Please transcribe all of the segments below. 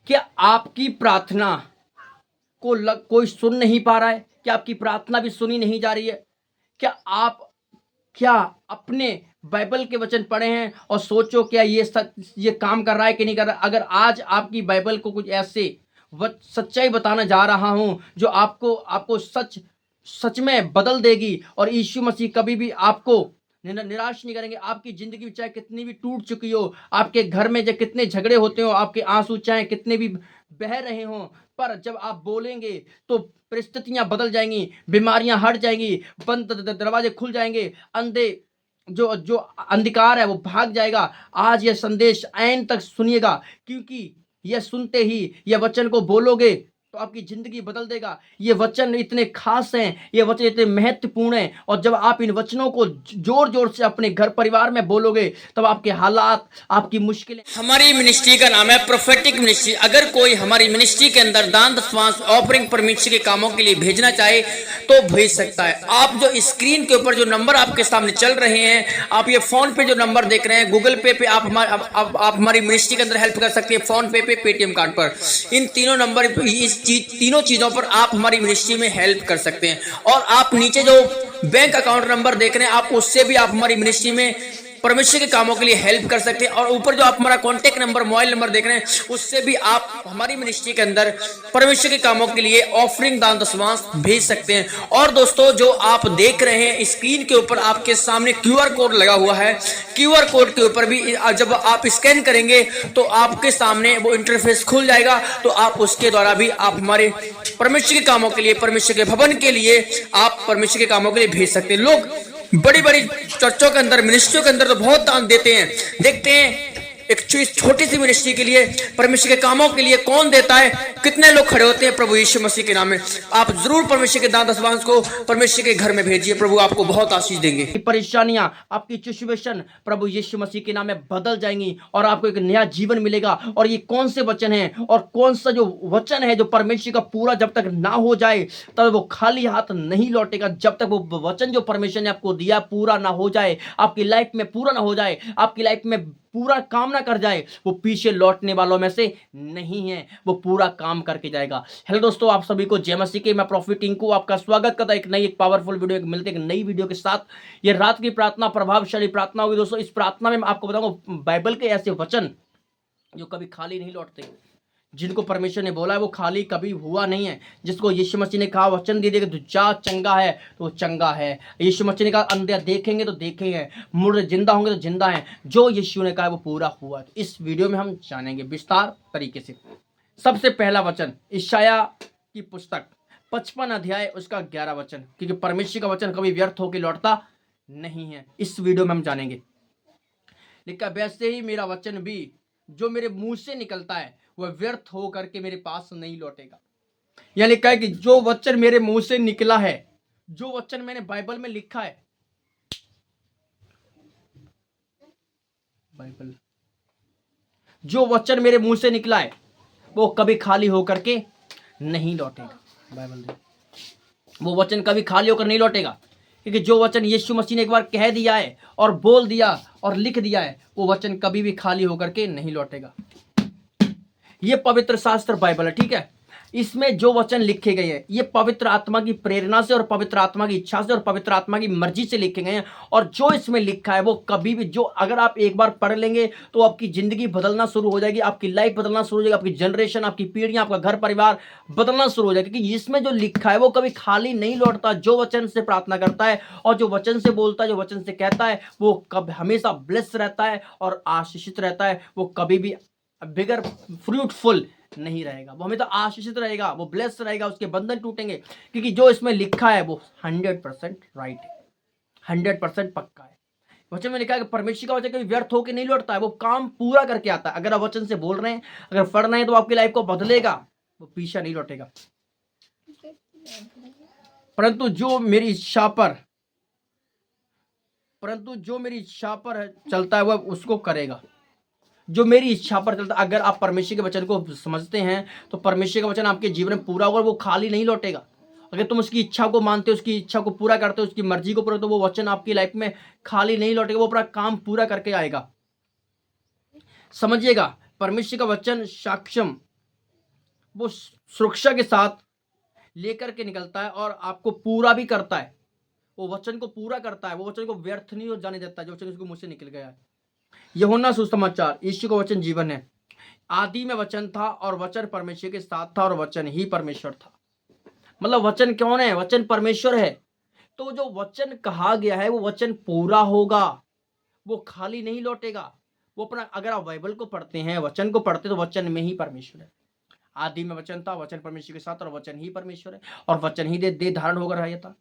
क्या आपकी प्रार्थना को कोई सुन नहीं पा रहा है? क्या आपकी प्रार्थना भी सुनी नहीं जा रही है? क्या अपने बाइबल के वचन पढ़े हैं और सोचो क्या ये काम कर रहा है कि नहीं कर रहा? अगर आज आपकी बाइबल को कुछ ऐसे सच्चाई बताना जा रहा हूं जो आपको आपको सच सच में बदल देगी, और यीशु मसीह कभी भी आपको निराश नहीं करेंगे। आपकी जिंदगी चाहे कितनी भी टूट चुकी हो, आपके घर में जब कितने झगड़े होते हो, आपके आंसू चाहे कितने भी बह रहे हों, पर जब आप बोलेंगे तो परिस्थितियां बदल जाएंगी, बीमारियां हट जाएंगी, बंद दरवाजे खुल जाएंगे, अंधे जो जो अंधकार है वो भाग जाएगा। आज यह संदेश ऐन तक सुनिएगा, क्योंकि यह सुनते ही यह वचन को बोलोगे तो आपकी जिंदगी बदल देगा। ये वचन इतने खास हैं, ये वचन इतने महत्वपूर्ण हैं, और जब आप इन वचनों को जोर जोर से अपने घर परिवार में बोलोगे तब आपके हालात, आपकी मुश्किलें। हमारी मिनिस्ट्री का नाम है प्रोफेटिक मिनिस्ट्री। अगर कोई हमारी मिनिस्ट्री के अंदर दान दशमांश ऑफरिंग परमिशन के कामों के लिए भेजना चाहे तो भेज सकता है। आप जो स्क्रीन के ऊपर जो नंबर आपके सामने चल रहे हैं, आप ये फोन पे जो नंबर देख रहे हैं, गूगल पे पे आप हमारी मिनिस्ट्री के अंदर हेल्प कर सकते हैं, फोन पे पेटीएम कार्ड पर। इन तीनों नंबर तीनों चीजों पर आप हमारी मिनिस्ट्री में हेल्प कर सकते हैं। और आप नीचे जो बैंक अकाउंट नंबर देख रहे हैं, आप उससे भी आप हमारी मिनिस्ट्री में परमेश्वर के कामों के लिए हेल्प कर सकते हैं। और ऊपर जो आप हमारा कॉन्टेक्ट नंबर, मोबाइल नंबर देख रहे हैं, उससे भी आप हमारी मिनिस्ट्री के अंदर परमेश्वर के कामों के लिए ऑफरिंग दान दशमांश भेज सकते हैं। और दोस्तों, जो आप देख रहे हैं स्क्रीन के ऊपर आपके सामने क्यूआर कोड लगा हुआ है। क्यूआर कोड के ऊपर भी जब आप स्कैन करेंगे तो आपके सामने वो इंटरफेस खुल जाएगा, तो आप उसके द्वारा भी आप हमारे परमेश्वर के कामों के लिए, परमेश्वर के भवन के लिए आप परमेश्वर के कामों के लिए भेज सकते हैं। लोग बड़ी बड़ी चर्चों के अंदर, मिनिस्ट्रियों के अंदर तो बहुत दान देते हैं। देखते हैं एक छोटी सी मिनिस्ट्री के लिए, परमेश्वर के कामों के लिए कौन देता है, कितने लोग खड़े होते हैं प्रभु यीशु मसीह के नाम में। आप जरूर परमेश्वर के दान दशमांश को परमेश्वर के घर में भेजिए, प्रभु आपको बहुत आशीष देंगे। परेशानियां, आपकी सिचुएशन प्रभु यीशु मसीह के नाम में बदल जाएंगी और आपको एक नया जीवन मिलेगा। और ये कौन से वचन हैं और कौन सा जो वचन है जो परमेश्वर का पूरा जब तक ना हो जाए तब वो खाली हाथ नहीं लौटेगा। जब तक वो वचन जो परमेश्वर ने आपको दिया पूरा ना हो जाए, आपकी लाइफ में पूरा ना हो जाए, आपकी लाइफ में पूरा काम ना कर जाए, वो पीछे लौटने वालों में से नहीं है, वो पूरा काम करके जाएगा। हेलो दोस्तों, आप सभी को जय मसीह के। मैं प्रॉफिट टिंकू आपका स्वागत करता एक नई एक पावरफुल वीडियो मिलते एक नई वीडियो के साथ। ये रात की प्रार्थना प्रभावशाली प्रार्थना होगी दोस्तों। इस प्रार्थना में मैं आपको बताऊंगा बाइबल के ऐसे वचन जो कभी खाली नहीं लौटते, जिनको परमेश्वर ने बोला है वो खाली कभी हुआ नहीं है। जिसको यीशु मसीह ने कहा वचन दे देगा तो जा चंगा है तो वो चंगा है। यीशु मसीह ने कहा अंधे देखेंगे तो देखेंगे, मुर्दे जिंदा होंगे तो जिंदा हैं। जो यीशु ने कहा है वो पूरा हुआ। तो इस वीडियो में हम जानेंगे विस्तार तरीके से। सबसे पहला वचन यशायाह की पुस्तक 55 अध्याय उसका 11 वचन, क्योंकि परमेश्वर का वचन कभी व्यर्थ होकर लौटता नहीं है। इस वीडियो में हम जानेंगे। लिखा, वैसे ही मेरा वचन भी जो मेरे मुंह से निकलता है वह व्यर्थ हो करके मेरे पास नहीं लौटेगा। यह लिखा है कि जो वचन मेरे मुंह से निकला है, जो वचन मैंने बाइबल में लिखा है, बाइबल जो वचन मेरे मुंह से निकला है वो कभी खाली होकर के नहीं लौटेगा। बाइबल दे, वो वचन कभी खाली होकर नहीं लौटेगा, क्योंकि जो वचन यीशु मसीह ने एक बार कह दिया है और बोल दिया और लिख दिया है, वो वचन कभी भी खाली होकर के नहीं लौटेगा। ये पवित्र शास्त्र बाइबल है, ठीक है। इसमें जो वचन लिखे गए हैं ये पवित्र आत्मा की प्रेरणा से और पवित्र आत्मा की इच्छा से और पवित्र आत्मा की मर्जी से लिखे गए हैं। और जो इसमें लिखा है वो कभी भी, जो अगर आप एक बार पढ़ लेंगे तो आपकी जिंदगी बदलना शुरू हो जाएगी, आपकी लाइफ बदलना शुरू हो जाएगी, आपकी जनरेशन, आपकी पीढ़ियां, आपका घर परिवार बदलना शुरू हो जाएगा। क्योंकि इसमें जो लिखा है वो कभी खाली नहीं लौटता। जो वचन से प्रार्थना करता है और जो वचन से बोलता है, जो वचन से कहता है, वो कब हमेशा ब्लेस रहता है और आशीषित रहता है। वो कभी भी बिगर फ्रूटफुल नहीं रहेगा, वो हमें तो आशीषित रहेगा, वो ब्लेस रहेगा, उसके बंधन टूटेंगे। क्योंकि जो इसमें लिखा है वो 100% राइट है, 100% पक्का है। वचन में लिखा है कि परमेश्वर का वचन कभी व्यर्थ होकर नहीं लौटता है, वो काम पूरा करके आता है। अगर आप वचन से बोल रहे हैं, अगर पढ़ रहे हैं, तो आपकी लाइफ को बदलेगा, वो पीछे नहीं लौटेगा। परंतु जो मेरी इच्छा पर चलता है वह उसको करेगा। जो मेरी इच्छा पर चलता, अगर आप परमेश्वर के वचन को समझते हैं तो परमेश्वर का वचन आपके जीवन में पूरा होगा, वो खाली नहीं लौटेगा। अगर तुम उसकी इच्छा को मानते हो, उसकी इच्छा को पूरा करते हो, उसकी मर्जी को पूरा, तो वो वचन आपकी लाइफ में खाली नहीं लौटेगा, वो पूरा काम पूरा करके आएगा। समझिएगा, परमेश्वर का वचन साक्षम वो सुरक्षा के साथ लेकर के निकलता है और आपको पूरा भी करता है। वो वचन को पूरा करता है, वो वचन को व्यर्थ नहीं हो जाने देता, जो वचन उसको मुँह से निकल गया है। यूहन्ना सुसमाचार, यीशु का वचन जीवन है। आदि में वचन था और वचन परमेश्वर के साथ था और वचन ही परमेश्वर था। मतलब वचन कौन है? वचन परमेश्वर है। तो जो वचन कहा गया है वो वचन पूरा होगा, वो खाली नहीं लौटेगा। वो अपना, अगर आप बाइबल को पढ़ते हैं, वचन को पढ़ते, तो वचन में ही परमेश्वर है। आदि में वचन था, वचन परमेश्वर के साथ और वचन ही परमेश्वर है, और वचन ही देह धारण होकर आया था।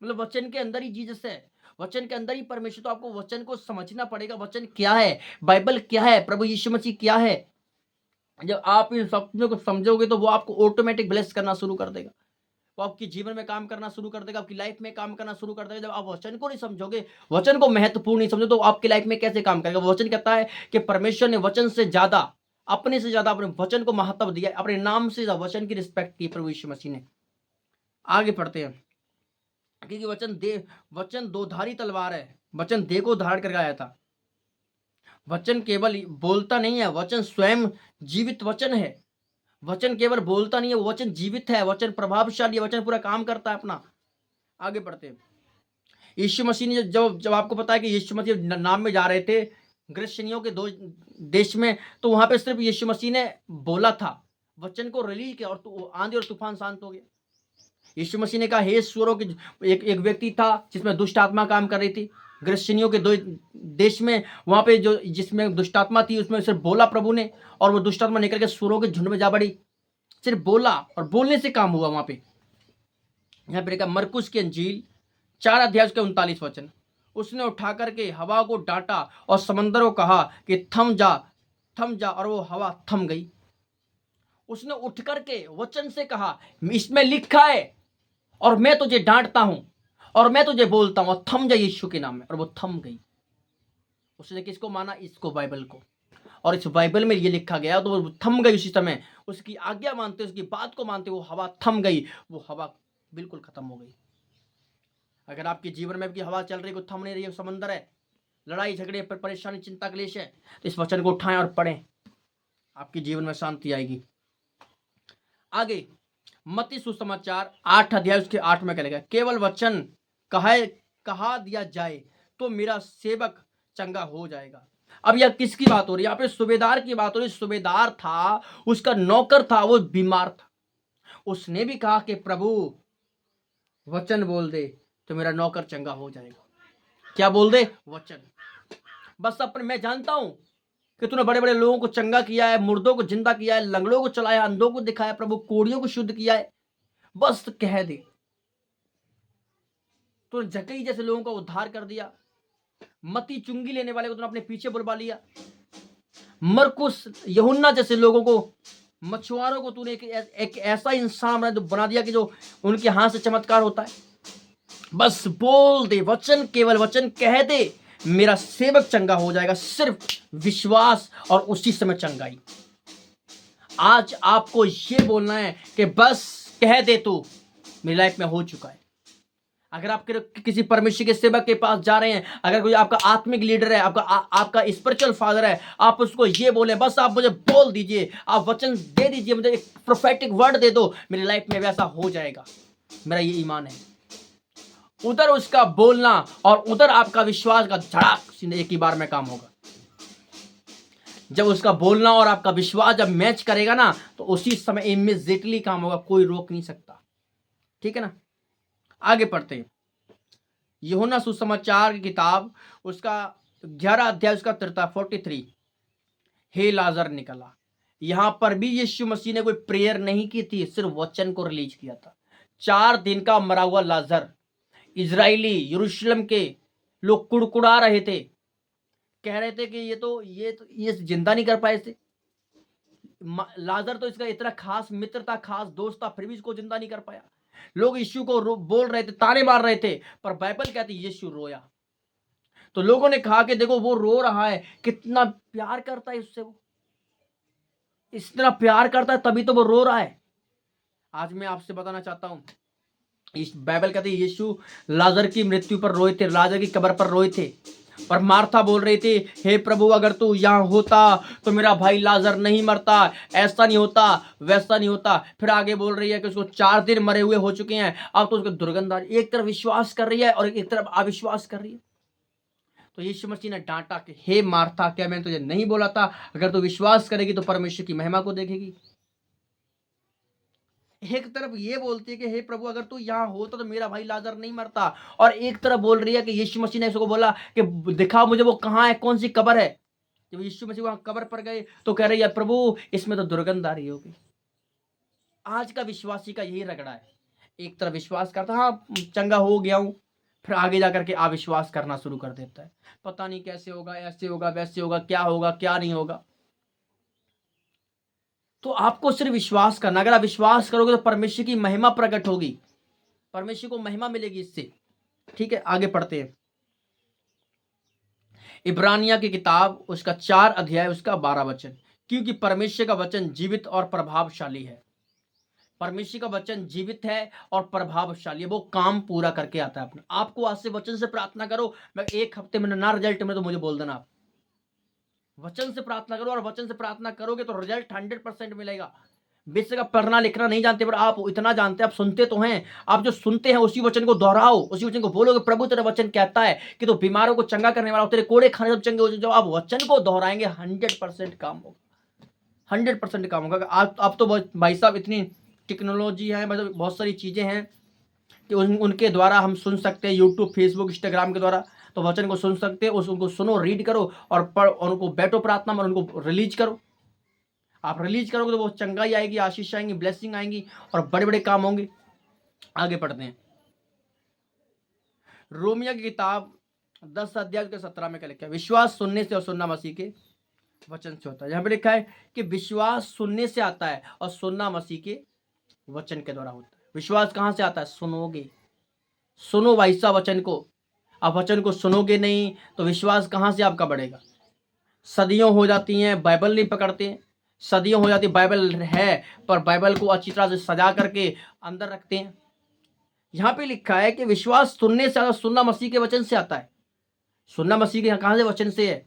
मतलब वचन के अंदर ही जीसस है, वचन के अंदर ही परमेश्वर। तो आपको वचन को समझना पड़ेगा, वचन क्या है, बाइबल क्या है, प्रभु यीशु मसीह क्या है। जब आप इन सब चीजों को समझोगे तो वो आपको ऑटोमेटिक ब्लेस करना शुरू कर देगा, वो आपके जीवन में काम करना शुरू कर देगा, आपकी लाइफ में काम करना शुरू कर देगा। जब आप वचन को नहीं समझोगे, वचन को महत्वपूर्ण नहीं समझो, तो आपकी लाइफ में कैसे काम करेगा। वचन कहता है कि परमेश्वर ने वचन से ज्यादा, अपने से ज्यादा अपने वचन को महत्व दिया, अपने नाम से ज्यादा वचन की रिस्पेक्ट की प्रभु यीशु मसीह ने। आगे पढ़ते हैं, क्योंकि वचन दोधारी तलवार है, वचन देह को धारण करके आया था। वचन केवल बोलता नहीं है, वचन स्वयं जीवित वचन है। वचन केवल बोलता नहीं है, वो वचन जीवित है, वचन प्रभावशाली है, वचन पूरा काम करता है अपना। आगे बढ़ते हैं। यीशु मसीह ने जब आपको पता है कि यीशु मसीह नाम में जा रहे थे ग्रीष्मियों के देश में, तो वहां पे सिर्फ यीशु मसीह ने बोला था, वचन को रिलीज किया, और आंधी और तूफान शांत हो गया। यीशु मसीह ने कहा, हे सुअरों के, एक व्यक्ति था जिसमें दुष्ट आत्मा काम कर रही थी ग्रीष्मियों के देश में, वहां पे जो जिसमें दुष्ट आत्मा थी, उसमें सिर्फ बोला प्रभु ने, और वो दुष्ट आत्मा निकल के सुअरों के झुंड में जा बढ़ी। सिर्फ बोला और बोलने से काम हुआ वहां पे। यहाँ पे लिखा मरकुस की अंजील 4 अध्याय उसके 39 वचन, उसने उठा करके हवा को डांटा और समंदर को कहा कि थम जा, और वो हवा थम गई। उसने उठ करके वचन से कहा, इसमें लिखा है और मैं तुझे डांटता हूं और मैं तुझे बोलता हूं, और थम जा यीशु के नाम में, और वो थम गई। उसने किसको माना? इसको, बाइबल को। और इस बाइबल में ये लिखा गया, तो वो थम गई उसी समय। उसकी आज्ञा मानते, उसकी बात को मानते, वो हवा थम गई, वो हवा बिल्कुल खत्म हो गई। अगर आपके जीवन में भी हवा चल रही, कोई थम नहीं रही है, समंदर है, लड़ाई झगड़े पर परेशानी चिंता क्लेश है, तो इस वचन को उठाएं और पढ़ें, आपके जीवन में शांति आएगी। आगे मत्ती सुसमाचार 8 अध्याय उसके 8 में क्या लिखा है, केवल वचन कहा दिया जाए तो मेरा सेवक चंगा हो जाएगा। अब यह किसकी बात हो रही है? यहाँ पे सूबेदार की बात हो रही है। सूबेदार था, उसका नौकर था, वो बीमार था। उसने भी कहा कि प्रभु वचन बोल दे तो मेरा नौकर चंगा हो जाएगा। क्या बोल दे? वचन। बस अपने, मैं जानता हूं कि तूने बड़े बड़े लोगों को चंगा किया है, मुर्दों को जिंदा किया है, लंगड़ों को चलाया, अंधों को दिखाया, प्रभु कोढ़ियों को शुद्ध किया है, बस कह दे। तूने जकई जैसे लोगों का उद्धार कर दिया, मती चुंगी लेने वाले को तूने अपने पीछे बुलवा लिया, मरकुस यूहन्ना जैसे लोगों को, मछुआरों को तूने एक ऐसा इंसान बना दिया कि जो उनके हाथ से चमत्कार होता है। बस बोल दे वचन, केवल वचन कह दे, मेरा सेवक चंगा हो जाएगा। सिर्फ विश्वास और उसी समय चंगाई। आज आपको ये बोलना है कि बस कह दे तो मेरी लाइफ में हो चुका है। अगर आप किसी परमेश्वर के सेवक के पास जा रहे हैं, अगर कोई आपका आत्मिक लीडर है, आपका स्पिरिचुअल फादर है, आप उसको ये बोले, बस आप मुझे बोल दीजिए, आप वचन दे दीजिए, मुझे एक प्रोफेटिक वर्ड दे दो, मेरी लाइफ में वैसा हो जाएगा। मेरा ये ईमान है। उधर उसका बोलना और उधर आपका विश्वास का धड़ाक सीधे एक ही बार में काम होगा। जब उसका बोलना और आपका विश्वास जब मैच करेगा ना, तो उसी समय इमीडिएटली काम होगा, कोई रोक नहीं सकता। ठीक है ना? आगे पढ़ते हैं। यूहन्ना सुसमाचार की किताब उसका 11 अध्याय उसका 43। हे लाजर निकला। यहां पर भी यीशु मसीह ने कोई प्रेयर नहीं की थी, सिर्फ वचन को रिलीज किया था। 4 दिन का मरा हुआ लाजर, इजराइली यरूशलेम के लोग कुड़कुड़ा रहे थे, कह रहे थे कि ये जिंदा नहीं कर पाए थे। लाजर तो इसका इतना खास मित्र था, खास दोस्त था, फिर भी इसको जिंदा नहीं कर पाया। लोग यीशु को बोल रहे थे, ताने मार रहे थे, पर बाइबल कहती यीशु रोया। तो लोगों ने कहा कि देखो वो रो रहा है, कितना प्यार करता है उससे, वो इतना प्यार करता है तभी तो वो रो रहा है। आज मैं आपसे बताना चाहता हूं, इस बाइबल कहती है यीशु लाजर की मृत्यु पर रोए थे, लाजर की कब्र पर रोए थे, पर मार्था बोल रही थी, हे प्रभु अगर तू यहाँ होता तो मेरा भाई लाजर नहीं मरता, ऐसा नहीं होता, वैसा नहीं होता। फिर आगे बोल रही है कि उसको 4 दिन मरे हुए हो चुके हैं, अब तो उसको दुर्गंध आ रही है। एक तरफ विश्वास कर रही है और एक तरफ अविश्वास कर रही है। तो यीशु मसीह ने डांटा कि हे मार्था, क्या मैंने तुझे नहीं बोला था, अगर तू विश्वास करेगी तो परमेश्वर की महिमा को देखेगी। एक तरफ ये बोलती है कि हे प्रभु अगर तू यहाँ होता तो मेरा भाई लाजर नहीं मरता, और एक तरफ बोल रही है कि यीशु मसीह ने इसको बोला कि दिखा मुझे वो कहाँ है, कौन सी कब्र है। जब यीशु मसीह वहां कब्र पर गए तो कह रही है, प्रभु इसमें तो दुर्गंध आ रही होगी। आज का विश्वासी का यही रगड़ा है, एक तरफ विश्वास करता, हाँ चंगा हो गया हूं, फिर आगे जाकर के अविश्वास करना शुरू कर देता है। पता नहीं कैसे होगा, ऐसे होगा, वैसे होगा, क्या नहीं होगा। तो आपको सिर्फ विश्वास करना, अगर आप विश्वास करोगे तो परमेश्वर की महिमा प्रकट होगी, परमेश्वर को महिमा मिलेगी इससे। ठीक है, आगे पढ़ते हैं। इब्रानिया की किताब उसका 4 अध्याय उसका 12 वचन, क्योंकि परमेश्वर का वचन जीवित और प्रभावशाली है। परमेश्वर का वचन जीवित है और प्रभावशाली है, वो काम पूरा करके आता है अपना। आपको आज से वचन से प्रार्थना करो, मैं 1 हफ्ते में ना रिजल्ट में तो मुझे बोल देना। आप वचन से प्रार्थना करो, और वचन से प्रार्थना करोगे तो रिजल्ट 100% मिलेगा। बेशक आप पढ़ना लिखना नहीं जानते, पर आप इतना जानते हैं, आप सुनते तो हैं। आप जो सुनते हैं उसी वचन को दोहराओ, उसी वचन को बोलोगे, प्रभु तेरा वचन कहता है कि तो बीमारों को चंगा करने वाला, तेरे कोड़े खाने सब चंगे हो जाए। जब आप वचन को दोहराएंगे 100% काम होगा, 100% काम होगा। आप तो भाई साहब इतनी टेक्नोलॉजी है, मतलब बहुत सारी चीजें हैं कि उनके द्वारा हम सुन सकते हैं, यूट्यूब, फेसबुक, इंस्टाग्राम के द्वारा। तो वचन को सुन सकते हैं, उनको सुनो, रीड करो, और पढ़, और उनको बैठो प्रार्थना में, उनको रिलीज करो। आप रिलीज करोगे तो वो चंगाई आएगी, आशीष आएंगी, ब्लेसिंग आएंगी, और बड़े बड़े काम होंगे। आगे पढ़ते हैं। रोमिया की किताब 10 अध्याय के 17 में क्या लिखा है, विश्वास सुनने से और सुनना मसीह के वचन से होता है। यहाँ पे लिखा है कि विश्वास सुनने से आता है और सुनना मसीह के वचन के द्वारा होता है। विश्वास कहाँ से आता है? सुनोगे, सुनो भाई साहब वचन को। आप वचन को सुनोगे नहीं तो विश्वास कहाँ से आपका बढ़ेगा? सदियों हो जाती हैं, बाइबल नहीं पकड़ते, सदियों हो जाती, बाइबल है पर बाइबल को अच्छी तरह से सजा करके अंदर रखते हैं। यहाँ पे लिखा है कि विश्वास सुनने से, सुनना मसीह के वचन से आता है। सुनना मसीह के कहाँ से? वचन से है।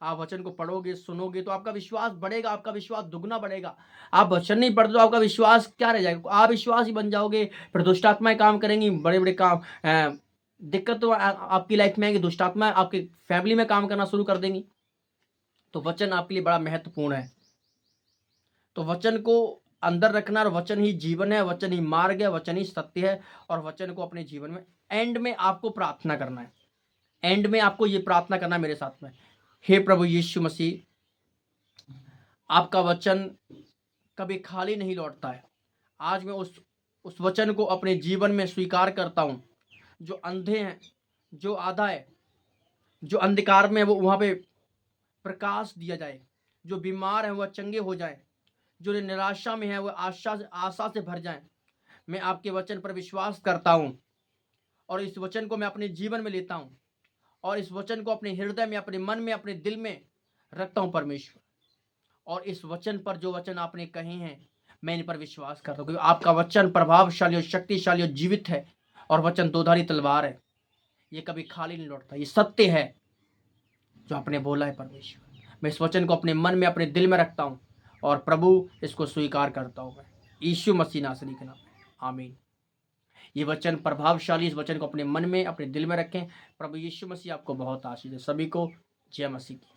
आप वचन को पढ़ोगे, सुनोगे तो आपका विश्वास बढ़ेगा, आपका विश्वास दुगना बढ़ेगा। आप वचन नहीं पढ़ते तो आपका विश्वास क्या रह जाएगा? आप विश्वास ही बन जाओगे, फिर दुष्ट आत्माएं काम करेंगी, बड़े बड़े काम, दिक्कत तो आपकी लाइफ में आएगी। दुष्ट आत्माएं आपकी फैमिली में काम करना शुरू कर देंगी। तो वचन आपके लिए बड़ा महत्वपूर्ण है। तो वचन को अंदर रखना, और वचन ही जीवन है, वचन ही मार्ग है, वचन ही सत्य है, और वचन को अपने जीवन में एंड में आपको प्रार्थना करना है। एंड में आपको ये प्रार्थना करना है मेरे साथ में, हे प्रभु यीशु मसीह, आपका वचन कभी खाली नहीं लौटता है। आज मैं उस वचन को अपने जीवन में स्वीकार करता हूँ। जो अंधे हैं, जो आधा है, जो अंधकार में, वो वहाँ पे प्रकाश दिया जाए। जो बीमार है वह चंगे हो जाए, जो निराशा में है वह आशा से भर जाए। मैं आपके वचन पर विश्वास करता हूँ, और इस वचन को मैं अपने जीवन में लेता हूँ, और इस वचन को अपने हृदय में, अपने मन में, अपने दिल में रखता हूँ परमेश्वर। और इस वचन पर, जो वचन आपने कहे हैं, मैं इन पर विश्वास करता हूँ, क्योंकि आपका वचन प्रभावशाली और शक्तिशाली और जीवित है, और वचन दोधारी तलवार है, ये कभी खाली नहीं लौटता। ये सत्य है जो आपने बोला है परमेश्वर। मैं इस वचन को अपने मन में, अपने दिल में रखता हूँ, और प्रभु इसको स्वीकार करता हूँ मैं यीशु मसीह नासरी के नाम में, आमीन। ये वचन प्रभावशाली, इस वचन को अपने मन में, अपने दिल में रखें। प्रभु यीशु मसीह आपको बहुत आशीष दे। सभी को जय मसीह की।